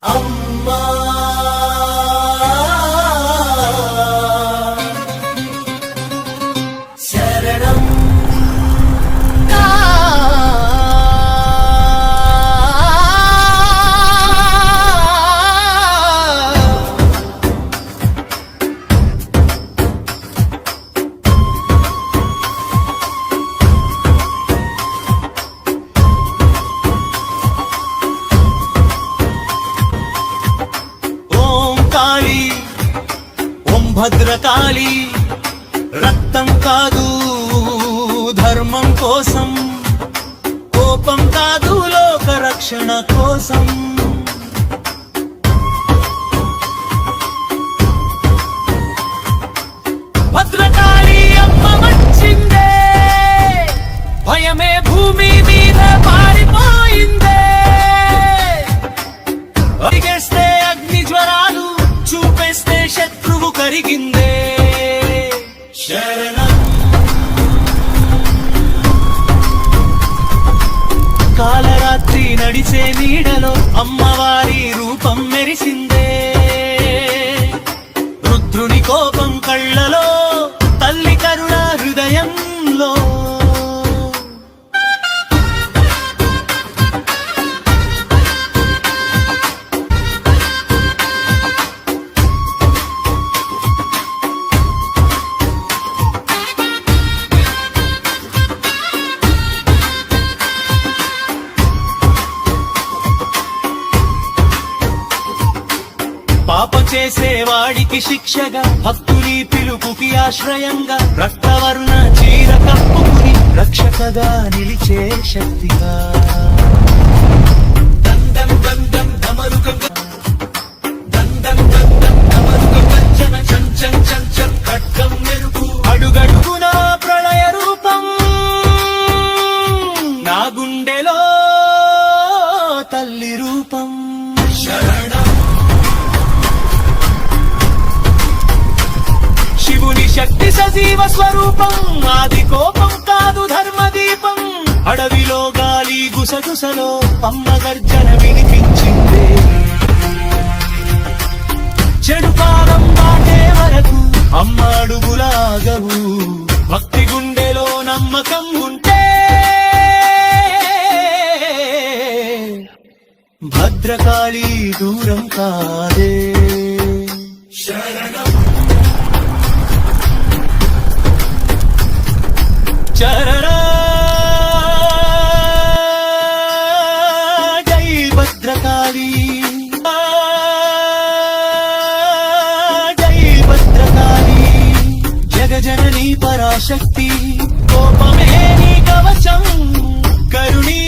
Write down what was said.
అమ్మా శరణం భద్రకాళి రక్తం కాదు ధర్మం కోసం, కోపం కాదు లోక రక్షణ కోసం. భద్రకాళి అమ్మ వచ్చిందే, భయమే భూమి మీద పారిపోయిందే. అడిగేస్తే అగ్ని జ్వరాలు, చూపేస్తే శత్రువు కరిగిందే. శరణం కాలరాత్రి నడిచే నీడలో అమ్మవారి రూపం మెరిసిందే. రుద్రుని కోపం కళ్ళలో, తల్లి కరుణ హృదయంలో. పాపం చేసేవాడికి శిక్షగా, భక్తుని పిలుపుకి ఆశ్రయంగా, రక్తవర్ణ చీర కప్పుకుని రక్షకగా నిలిచే శక్తిగా. దండం దండం ధమరుకం, దండం దండం ధమరుకం, కంచన చంచం చంచం ఖడ్గం మెరుపు. అడుగడుగున ప్రళయ రూపం, నా గుండెలో తల్లి రూపం. శరణం శక్తి సజీవ స్వరూపం, ఆది కోపం కాదు ధర్మ దీపం. అడవిలో గాలి గుసగుసలో అమ్మ గర్జన వినిపించిందే. చెడు కాలం దాటే వరకు అమ్మ అడుగులాగవు. భక్తి గుండెలో నమ్మకం ఉంటే భద్రకాళి దూరం కాదే. శరణం చరణ జై భద్రకాళి, జై భద్రకాళి. జగజనని పరాశక్తి, కోపమే నీ కవచం, కరుణి